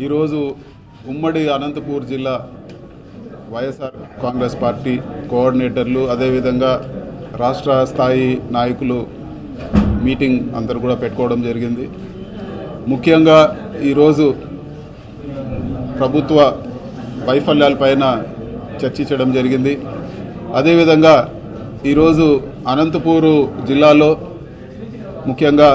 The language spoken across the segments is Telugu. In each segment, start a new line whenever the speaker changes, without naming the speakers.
ఈరోజు ఉమ్మడి అనంతపూర్ జిల్లా వైఎస్ఆర్ కాంగ్రెస్ పార్టీ కోఆర్డినేటర్లు అదేవిధంగా రాష్ట్ర స్థాయి నాయకులు మీటింగ్ అందరూ కూడా పెట్టుకోవడం జరిగింది. ముఖ్యంగా ఈరోజు ప్రభుత్వ వైఫల్యాలపైన చర్చించడం జరిగింది. అదేవిధంగా ఈరోజు అనంతపూరు జిల్లాలో ముఖ్యంగా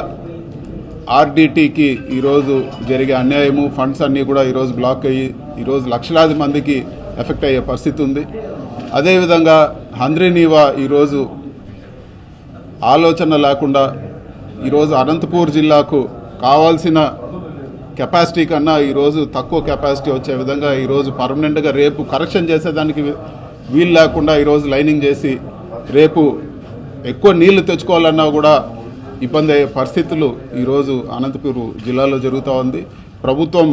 ఆర్డీటీకి ఈరోజు జరిగే అన్యాయము ఫండ్స్ అన్నీ కూడా ఈరోజు బ్లాక్ అయ్యి ఈరోజు లక్షలాది మందికి ఎఫెక్ట్ అయ్యే పరిస్థితి ఉంది. అదేవిధంగా హంద్రీనీవా ఈరోజు ఆలోచన లేకుండా ఈరోజు అనంతపూర్ జిల్లాకు కావాల్సిన కెపాసిటీ కన్నా ఈరోజు తక్కువ కెపాసిటీ వచ్చే విధంగా ఈరోజు పర్మనెంట్గా రేపు కరెక్షన్ చేసేదానికి వీలు లేకుండా ఈరోజు లైనింగ్ చేసి రేపు ఎక్కువ నీళ్లు తెచ్చుకోవాలన్నా కూడా ఇబ్బంది అయ్యే పరిస్థితులు ఈరోజు అనంతపూర్ జిల్లాలో జరుగుతూ ఉంది. ప్రభుత్వం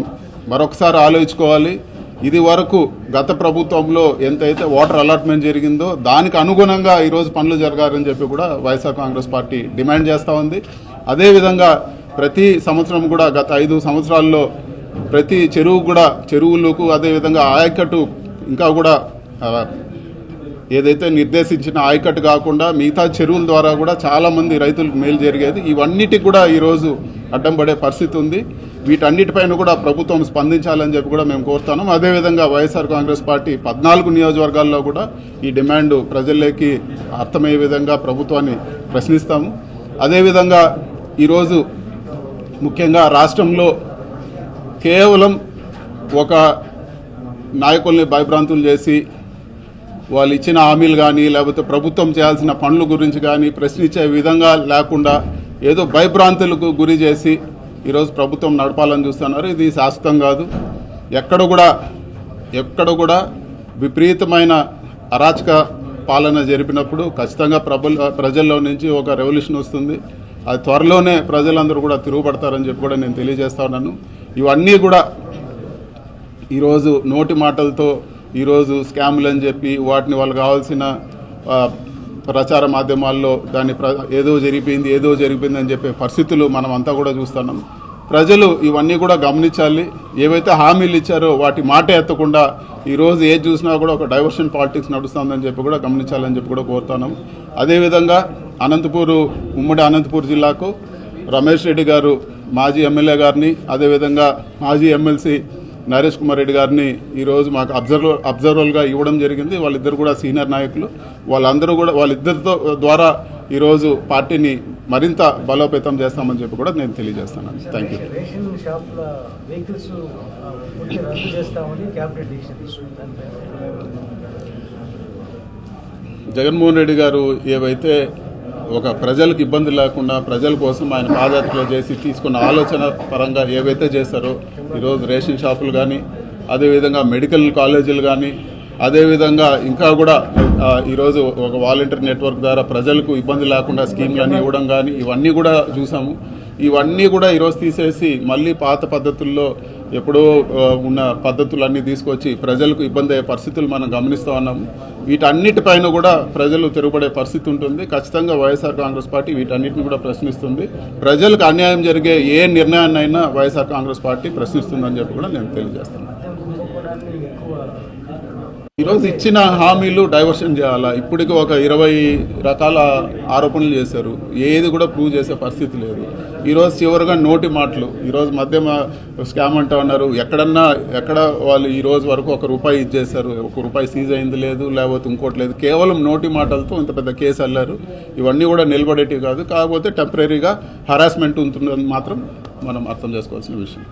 మరొకసారి ఆలోచించుకోవాలి. ఇది వరకు గత ప్రభుత్వంలో ఎంతైతే వాటర్ అలాట్మెంట్ జరిగిందో దానికి అనుగుణంగా ఈరోజు పనులు జరగాలని చెప్పి కూడా వైఎస్ఆర్ కాంగ్రెస్ పార్టీ డిమాండ్ చేస్తూ ఉంది. అదేవిధంగా ప్రతి సంవత్సరం కూడా గత 5 సంవత్సరాల్లో ప్రతి చెరువులకు అదేవిధంగా ఆయకట్టు ఇంకా కూడా ఏదైతే నిర్దేశించిన ఆయకట్టు కాకుండా మిగతా చెరువుల ద్వారా కూడా చాలామంది రైతులకు మేలు జరిగేది. ఇవన్నిటికి కూడా ఈరోజు అడ్డం పడే పరిస్థితి ఉంది. వీటన్నిటిపైన కూడా ప్రభుత్వం స్పందించాలని చెప్పి కూడా మేము కోరుతున్నాం. అదేవిధంగా వైఎస్ఆర్ కాంగ్రెస్ పార్టీ 14 నియోజకవర్గాల్లో కూడా ఈ డిమాండ్ ప్రజల్లోకి అర్థమయ్యే విధంగా ప్రభుత్వాన్ని ప్రశ్నిస్తాము. అదేవిధంగా ఈరోజు ముఖ్యంగా రాష్ట్రంలో కేవలం ఒక నాయకుల్ని భయభ్రాంతులు చేసి వాళ్ళు ఇచ్చిన హామీలు కానీ లేకపోతే ప్రభుత్వం చేయాల్సిన పనుల గురించి కానీ ప్రశ్నించే విధంగా లేకుండా ఏదో భయభ్రాంతులకు గురి చేసి ఈరోజు ప్రభుత్వం నడపాలని చూస్తున్నారు. ఇది శాశ్వతం కాదు. ఎక్కడ కూడా విపరీతమైన అరాచక పాలన జరిపినప్పుడు ఖచ్చితంగా ప్రజల్లో నుంచి ఒక రెవల్యూషన్ వస్తుంది. అది త్వరలోనే ప్రజలందరూ కూడా తిరుగుబడతారని చెప్పి కూడా నేను తెలియజేస్తా ఉన్నాను. ఇవన్నీ కూడా ఈరోజు నోటి మాటలతో ఈరోజు స్కాములు అని చెప్పి వాటిని వాళ్ళకి కావాల్సిన ప్రచార మాధ్యమాల్లో దాన్ని ఏదో జరిగిపోయింది అని చెప్పే పరిస్థితులు మనం అంతా కూడా చూస్తున్నాం. ప్రజలు ఇవన్నీ కూడా గమనించాలి. ఏవైతే హామీలు ఇచ్చారో వాటి మాట ఎత్తకుండా ఈరోజు ఏది చూసినా కూడా ఒక డైవర్షన్ పాలిటిక్స్ నడుస్తుందని చెప్పి కూడా గమనించాలని చెప్పి కూడా కోరుతున్నాం. అదేవిధంగా ఉమ్మడి అనంతపూర్ జిల్లాకు రమేష్ రెడ్డి గారు మాజీ ఎమ్మెల్యే గారిని అదేవిధంగా మాజీ ఎమ్మెల్సీ నరేష్ కుమార్ రెడ్డి గారిని ఈరోజు మాకు అబ్జర్వర్గా ఇవ్వడం జరిగింది. వాళ్ళిద్దరు కూడా సీనియర్ నాయకులు. వాళ్ళిద్దరితో ద్వారా ఈరోజు పార్టీని మరింత బలోపేతం చేస్తామని చెప్పి కూడా నేను తెలియజేస్తున్నాను. Thank you. జగన్మోహన్ రెడ్డి గారు ఏవైతే ఒక ప్రజలకు ఇబ్బంది లేకుండా ప్రజల కోసం ఆయన పాదయాత్రలు చేసి తీసుకున్న ఆలోచన పరంగా ఏవైతే చేశారో ఈరోజు రేషన్ షాపులు కానీ అదేవిధంగా మెడికల్ కాలేజీలు కానీ అదేవిధంగా ఇంకా కూడా ఈరోజు ఒక వాలంటీర్ నెట్వర్క్ ద్వారా ప్రజలకు ఇబ్బంది లేకుండా స్కీమ్లన్నీ ఇవ్వడం కానీ ఇవన్నీ కూడా చూసాము. ఇవన్నీ కూడా ఈరోజు తీసేసి మళ్ళీ పాత పద్ధతుల్లో ఎప్పుడో ఉన్న పద్ధతులన్నీ తీసుకొచ్చి ప్రజలకు ఇబ్బంది అయ్యే పరిస్థితులు మనం గమనిస్తూ ఉన్నాము. వీటన్నిటిపైన కూడా ప్రజలు తిరుగుబడే పరిస్థితి ఉంటుంది. ఖచ్చితంగా వైఎస్ఆర్ కాంగ్రెస్ పార్టీ వీటన్నిటిని కూడా ప్రశ్నిస్తుంది. ప్రజలకు అన్యాయం జరిగే ఏ నిర్ణయాన్నైనా వైఎస్ఆర్ కాంగ్రెస్ పార్టీ ప్రశ్నిస్తుందని చెప్పి కూడా నేను తెలియజేస్తాను. ఈరోజు ఇచ్చిన హామీలు డైవర్షన్ చేయాలా. ఇప్పటికి ఒక 20 రకాల ఆరోపణలు చేశారు. ఏది కూడా ప్రూవ్ చేసే పరిస్థితి లేదు. ఈరోజు చివరిగా నోటి మాటలు ఈరోజు మధ్యమ స్కామ్ అంటూ ఉన్నారు. ఎక్కడ వాళ్ళు ఈరోజు వరకు ₹1 ఇచ్చేశారు, ₹1 సీజ్ అయింది లేదు, లేకపోతే ఇంకోటి లేదు. కేవలం నోటి మాటలతో ఇంత పెద్ద కేసు అల్లారు. ఇవన్నీ కూడా నిలబడేటివి కాదు. కాకపోతే టెంపరీగా హరాస్మెంట్ ఉంటుందని మాత్రం మనం అర్థం చేసుకోవాల్సిన విషయం.